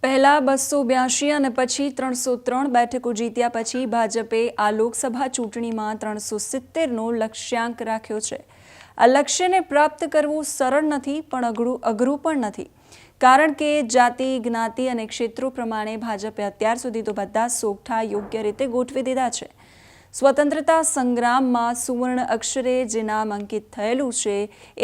પહેલા 282 અને પછી 303 બેઠકો જીત્યા પછી ભાજપે આ લોકસભા ચૂંટણીમાં 370નો લક્ષ્યાંક રાખ્યો છે। આ લક્ષ્યને પ્રાપ્ત કરવું સરળ નથી પણ અઘરું પણ નથી, કારણ કે જાતિ, જ્ઞાતિ અને ક્ષેત્રો પ્રમાણે ભાજપે અત્યાર સુધી તો બધા સોગઠા યોગ્ય રીતે ગોઠવી દીધા છે। સ્વતંત્રતા સંગ્રામમાં સુવર્ણ અક્ષરે જે નામ અંકિત થયેલું છે,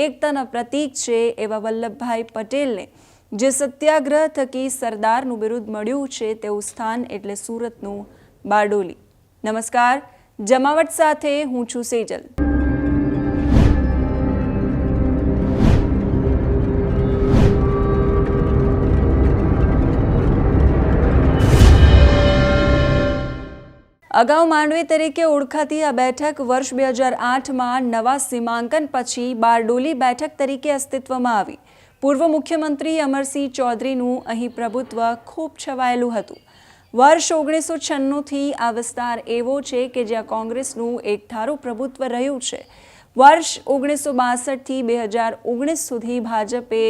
એકતાના પ્રતીક છે એવા વલ્લભભાઈ પટેલને જે સત્યાગ્રહ થકી સરદારનું બિરુદ મળ્યું છે તેવું સ્થાન એટલે સુરતનું બારડોલી। નમસ્કાર, જમાવટ સાથે હું છું સેજલ। અગાઉ માંડવી તરીકે ઓળખાતી આ બેઠક વર્ષ 2008માં નવા સીમાંકન પછી બારડોલી બેઠક તરીકે અસ્તિત્વમાં આવી। પૂર્વ મુખ્યમંત્રી અમરસિંહ ચૌધરીનું અહીં પ્રભુત્વ ખૂબ છવાયેલું હતું। વર્ષ 1996થી આ વિસ્તાર એવો છે કે જ્યાં કોંગ્રેસનું એકધારું પ્રભુત્વ રહ્યું છે। વર્ષ 1962થી 2019 સુધી ભાજપે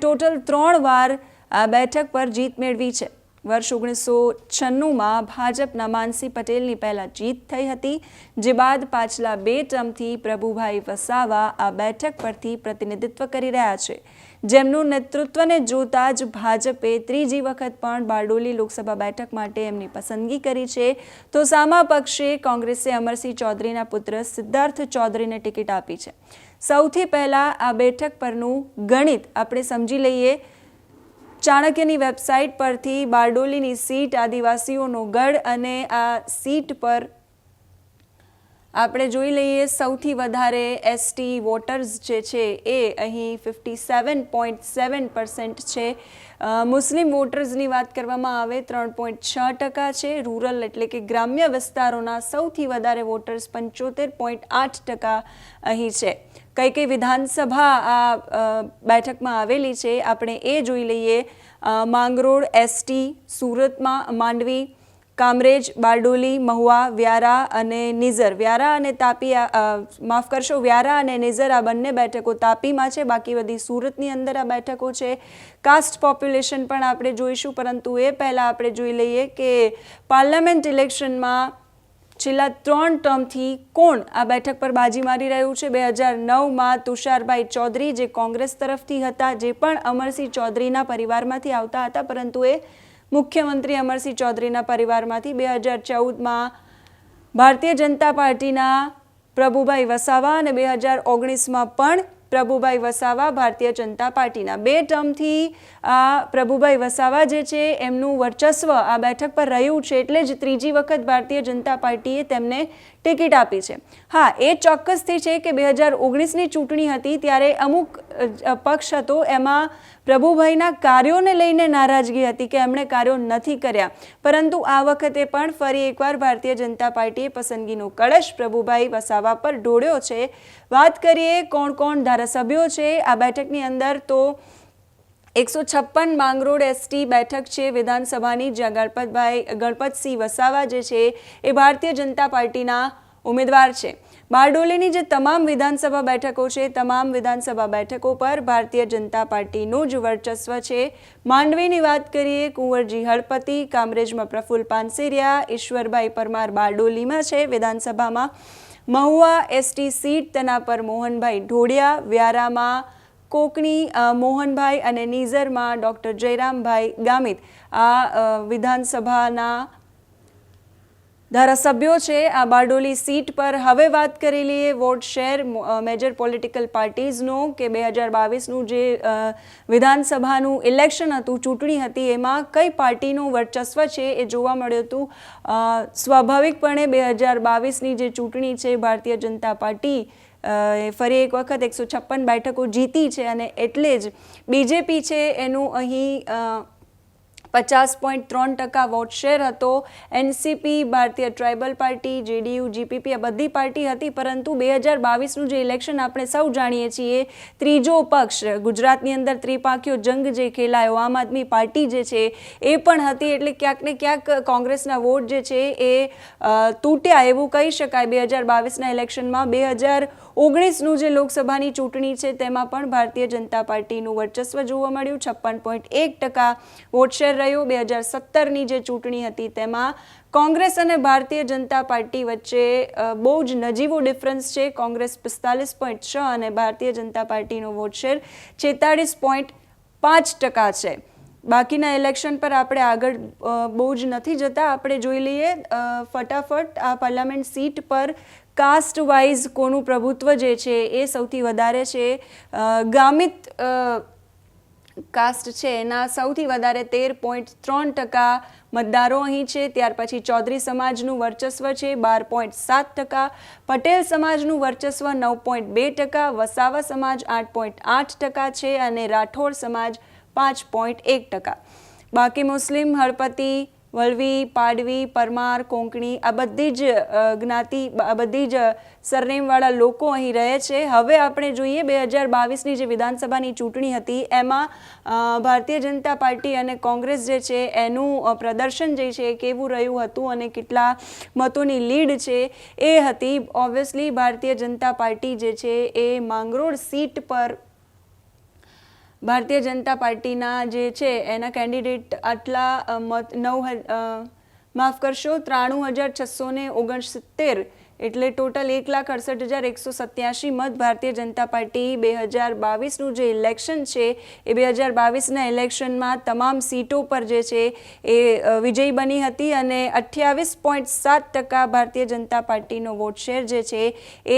ટોટલ 3 વાર આ બેઠક પર જીત મેળવી છે। વર્ષ 1996માં ભાજપના માનસી પટેલની પહેલા જીત થઈ હતી, જે બાદ પાછલા 2 ટર્મથી પ્રભુભાઈ વસાવા આ બેઠક પરથી પ્રતિનિધિત્વ કરી રહ્યા છે, જેમનું નેતૃત્વને જોતા જ ભાજપે ત્રીજી વખત પણ બારડોલી લોકસભા બેઠક માટે એમની પસંદગી કરી છે। તો સામા પક્ષે કોંગ્રેસે અમરસિંહ ચૌધરીના પુત્ર સિદ્ધાર્થ ચૌધરીને ટિકિટ આપી છે। સૌથી પહેલા આ બેઠક પરનું ગણિત આપણે સમજી લઈએ। ચાણક્યની વેબસાઇટ પરથી બારડોલીની સીટ આદિવાસીઓનો ગઢ અને આ સીટ પર આપણે જોઈ લઈએ સૌથી વધારે એસટી વોટર્સ જે છે એ અહીં 57.7% છે। મુસ્લિમ વોટર્સની વાત કરવામાં આવે 3.6% છે। રૂરલ એટલે કે ગ્રામ્ય વિસ્તારોના સૌથી વધારે વોટર્સ 75.8% અહીં છે। કઈ કઈ વિધાનસભા આ બેઠકમાં આવેલી છે આપણે એ જોઈ લઈએ। માંગરોળ એસટી, સુરતમાં માંડવી, કામરેજ, બારડોલી, મહુવા, વ્યારા અને નિઝર। વ્યારા અને તાપી માફ કરશો વ્યારા અને નિઝર આ બંને બેઠકો તાપીમાં છે, બાકી બધી સુરતની અંદર આ બેઠકો છે। કાસ્ટ પોપ્યુલેશન પણ આપણે જોઈશું, પરંતુ એ પહેલાં આપણે જોઈ લઈએ કે પાર્લામેન્ટ ઇલેક્શનમાં છેલ્લા 3 ટર્મથી કોણ આ બેઠક પર બાજી મારી રહ્યું છે। 2009માં તુષારભાઈ ચૌધરી જે કોંગ્રેસ તરફથી હતા, જે પણ અમરસિંહ ચૌધરીના પરિવારમાંથી આવતા હતા, પરંતુ એ મુખ્યમંત્રી અમરસિંહ ચૌધરીના પરિવારમાંથી। 2014માં ભારતીય જનતા પાર્ટીના પ્રભુભાઈ વસાવા અને 2019માં પણ પ્રભુભાઈ વસાવા ભારતીય જનતા પાર્ટીના। 2 ટર્મથી આ પ્રભુભાઈ વસાવા જે છે એમનું વર્ચસ્વ આ બેઠક પર રહ્યું છે, એટલે જ ત્રીજી વખત ભારતીય જનતા પાર્ટીએ તેમને ટિકિટ આપી છે। હા, એ ચોક્કસથી છે કે 2019ની ચૂંટણી હતી ત્યારે અમુક પક્ષ હતો એમાં પ્રભુભાઈના કાર્યોને લઈને નારાજગી હતી કે એમણે કાર્યો નથી કર્યા, પરંતુ આ વખતે પણ ફરી એકવાર ભારતીય જનતા પાર્ટીએ પસંદગીનો કળશ પ્રભુભાઈ વસાવા પર ઢોળ્યો છે। વાત કરીએ કોણ કોણ ધારાસભ્યો છે આ બેઠકની અંદર, તો 156 માંગરોળ એસટી બેઠક છે વિધાનસભાની, જ્યાં ગણપતસિંહ વસાવા જે છે એ ભારતીય જનતા પાર્ટીના ઉમેદવાર છે। બારડોલીની જે તમામ વિધાનસભા બેઠકો છે, તમામ વિધાનસભા બેઠકો પર ભારતીય જનતા પાર્ટીનું જ વર્ચસ્વ છે। માંડવીની વાત કરીએ કુંવરજી હળપતિ, કામરેજમાં પ્રફુલ્લ પાનસેરિયા, ઈશ્વરભાઈ પરમાર બારડોલીમાં છે વિધાનસભામાં, મહુવા એસટી સીટ તેના પર મોહનભાઈ ઢોડિયા, વ્યારામાં કોકણી મોહનભાઈ અને નિઝરમાં ડૉક્ટર જયરામભાઈ ગામિત આ વિધાનસભાના ધારાસભ્યો છે આ બારડોલી સીટ પર। હવે વાત કરી લઈએ વોર્ડ શેર મેજર પોલિટિકલ પાર્ટીઝનો કે 2022નું જે વિધાનસભાનું ઇલેક્શન હતું, ચૂંટણી હતી, એમાં કઈ પાર્ટીનું વર્ચસ્વ છે એ જોવા મળ્યું હતું। સ્વાભાવિકપણે 2022ની જે ચૂંટણી છે ભારતીય જનતા પાર્ટી ફરી એક વખત 156 બેઠકો જીતી છે અને એટલે જ બીજેપી છે એનું અહીં 50.3% વોટ શેર હતો। એનસીપી, ભારતીય ટ્રાઇબલ પાર્ટી, જેડીયુ, જીપીપી આ બધી પાર્ટી હતી, પરંતુ 2022નું જે ઇલેક્શન આપણે સૌ જાણીએ છીએ, ત્રીજો પક્ષ ગુજરાતની અંદર ત્રિપાંખીયો જંગ જે ખેલાયો, આમ આદમી પાર્ટી જે છે એ પણ હતી, એટલે ક્યાંક ને ક્યાંક કોંગ્રેસના વોટ જે છે એ તૂટ્યા એવું કહી શકાય 2022ના ઇલેક્શનમાં। 2019નું જે લોકસભાની ચૂંટણી છે તેમાં પણ ભારતીય જનતા પાર્ટીનું વર્ચસ્વ જોવા મળ્યું। 56.1% વોટ શેર રહ્યો. 2017ની જે ચૂંટણી હતી તેમાં કોંગ્રેસ અને ભારતીય જનતા પાર્ટી વચ્ચે બહુ જ નજીવો ડિફરન્સ છે. કોંગ્રેસ 45.6 અને ભારતીય જનતા પાર્ટીનો વોટ શેર 46.5% છે. બાકીના ઇલેક્શન પર આપણે આગળ બહુ જ નથી જતા. આપણે જોઈ લઈએ ફટાફટ આ પાર્લામેન્ટ સીટ પર કાસ્ટ વાઇઝ કોનું પ્રભુત્વ જે છે એ સૌથી વધારે છે. ગામિત કાસ્ટ છે એના સૌથી વધારે 13.3% મતદારો અહીં છે. ત્યાર પછી ચૌધરી સમાજનું વર્ચસ્વ છે 12.7%, પટેલ સમાજનું વર્ચસ્વ 9.2%, વસાવા સમાજ 8.8% છે અને રાઠોડ સમાજ 5.1%. બાકી મુસ્લિમ, હળપતિ, વલવી, પાડવી, પરમાર, કોંકણી આ બધી જ જ્ઞાતિ, આ બધી જ સરનેમવાળા લોકો અહીં રહે છે. હવે આપણે જોઈએ 2022ની જે વિધાનસભાની ચૂંટણી હતી એમાં ભારતીય જનતા પાર્ટી અને કોંગ્રેસ જે છે એનું પ્રદર્શન જે છે કેવું રહ્યું હતું અને કેટલા મતોની લીડ છે એ હતી. ઓબ્વિયસલી ભારતીય જનતા પાર્ટી જે છે એ માંગરોળ સીટ પર ભારતીય જનતા પાર્ટીના જે છે એના કેન્ડિડેટ આટલા મત 93,669 એટલે ટોટલ 1,68,187 મત. ભારતીય જનતા પાર્ટી 2022નું જે ઇલેક્શન છે એ 2022ના ઇલેક્શનમાં તમામ સીટો પર જે છે એ વિજયી બની હતી અને 28.7% ભારતીય જનતા પાર્ટીનો વોટ શેર જે છે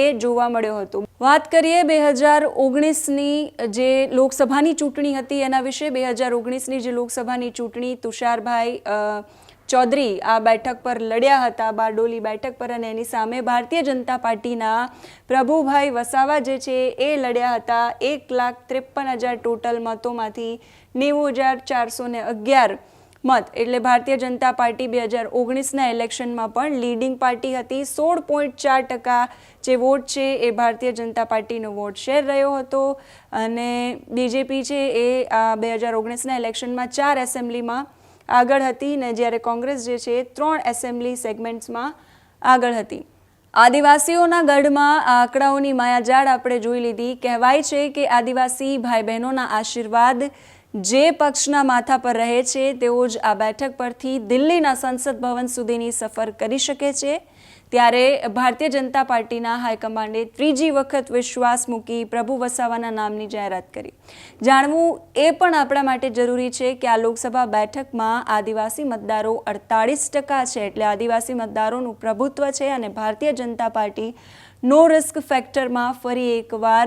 એ જોવા મળ્યો હતો. વાત કરીએ 2019ની જે લોકસભાની ચૂંટણી હતી એના વિશે. 2019ની જે લોકસભાની ચૂંટણી તુષારભાઈ ચૌધરી આ બેઠક પર લડ્યા હતા, બારડોલી બેઠક પર, અને એની સામે ભારતીય જનતા પાર્ટીના પ્રભુભાઈ વસાવા જે છે એ લડ્યા હતા. 1,53,000 ટોટલ મતોમાંથી 90,411 મત. એટલે ભારતીય જનતા પાર્ટી 2019ના ઇલેક્શનમાં પણ લીડિંગ પાર્ટી હતી. 16.4% જે વોટ છે એ ભારતીય જનતા પાર્ટીનો વોટ શેર રહ્યો હતો અને બીજેપી છે એ આ 2019ના ઇલેક્શનમાં 4 એસેમ્બલીમાં આગળ હતી ને જ્યારે કોંગ્રેસ જે છે 3 એસેમ્બલી સેગમેન્ટ્સમાં આગળ હતી. આદિવાસીઓના ગઢમાં આ આંકડાઓની માયાજાળ આપણે જોઈ લીધી. કહેવાય છે કે આદિવાસી ભાઈ બહેનોના આશીર્વાદ જે પક્ષના માથા પર રહે છે તેઓ જ આ બેઠક પરથી દિલ્હીના સંસદ ભવન સુધીની સફર કરી શકે છે. ત્યારે ભારતીય જનતા પાર્ટીના હાઈકમાન્ડે ત્રીજી વખત વિશ્વાસ મૂકી પ્રભુ વસાવાના નામની જાહેરાત કરી. જાણવું એ પણ આપણા માટે જરૂરી છે કે આ લોકસભા બેઠકમાં આદિવાસી મતદારો 48% છે. એટલે આદિવાસી મતદારોનું પ્રભુત્વ છે અને ભારતીય જનતા પાર્ટી નો રિસ્ક ફેક્ટરમાં ફરી એકવાર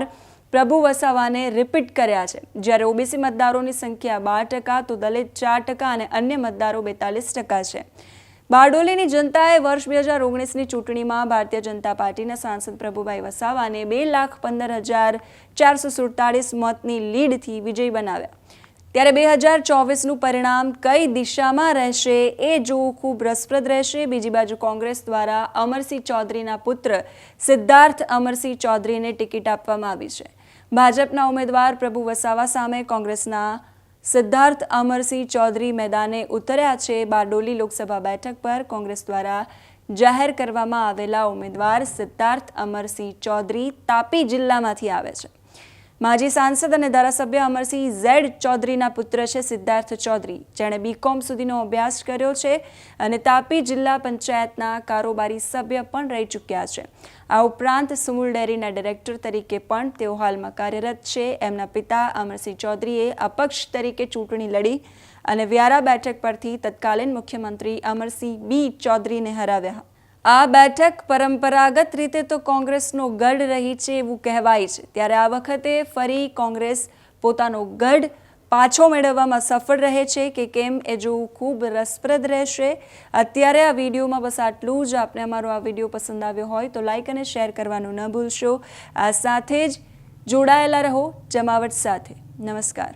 પ્રભુ વસાવાને રિપીટ કર્યા છે. જ્યારે ઓબીસી મતદારોની સંખ્યા 12%, તો દલિત 4% અને અન્ય મતદારો 42% છે. બારડોલીની જનતાએ વર્ષ 2019ની ચૂંટણીમાં ભારતીય જનતા પાર્ટીના સાંસદ પ્રભુભાઈ વસાવાને 2,15,447 મતની લીડથી વિજયી બનાવ્યા. ત્યારે 2024નું પરિણામ કઈ દિશામાં રહેશે એ જોવું ખૂબ રસપ્રદ રહેશે. બીજી બાજુ કોંગ્રેસ દ્વારા અમરસિંહ ચૌધરીના પુત્ર સિદ્ધાર્થ અમરસિંહ ચૌધરીને ટિકિટ આપવામાં આવી છે. ભાજપના ઉમેદવાર પ્રભુ વસાવા સામે કોંગ્રેસના સિદ્ધાર્થ અમરસિંહ ચૌધરી મેદાને ઉતર્યા છે. બારડોલી લોકસભા બેઠક પર કોંગ્રેસ દ્વારા જાહેર કરવામાં આવેલા ઉમેદવાર સિદ્ધાર્થ અમરસિંહ ચૌધરી તાપી જિલ્લામાંથી આવે છે. માજી સાંસદ અને ધારાસભ્ય અમરસિંહ ઝેડ ચૌધરીના પુત્ર છે સિદ્ધાર્થ ચૌધરી, જેણે BCom સુધીનો અભ્યાસ કર્યો છે અને તાપી જિલ્લા પંચાયતના કારોબારી સભ્ય પણ રહી ચૂક્યા છે. આ ઉપરાંત સુમુલ ડેરીના ડિરેક્ટર તરીકે પણ તેઓ હાલમાં કાર્યરત છે. એમના પિતા અમરસિંહ ચૌધરીએ અપક્ષ તરીકે ચૂંટણી લડી અને વ્યારા બેઠક પરથી તત્કાલીન મુખ્યમંત્રી અમરસિંહ બી ચૌધરીને હરાવ્યા. આ બેઠક પરંપરાગત રીતે તો કોંગ્રેસનો ગઢ રહી છે એવું કહેવાય છે. ત્યારે આ વખતે ફરી કોંગ્રેસ પોતાનો ગઢ પાછો મેળવવામાં સફળ રહે છે કે કેમ એ જોવું ખૂબ રસપ્રદ રહેશે. અત્યારે આ વિડીયોમાં બસ આટલું જ. આપને અમારો આ વિડીયો પસંદ આવ્યો હોય તો લાઈક અને શેર કરવાનું ન ભૂલશો. આ સાથે જ જોડાયેલા રહો જમાવટ સાથે. નમસ્કાર.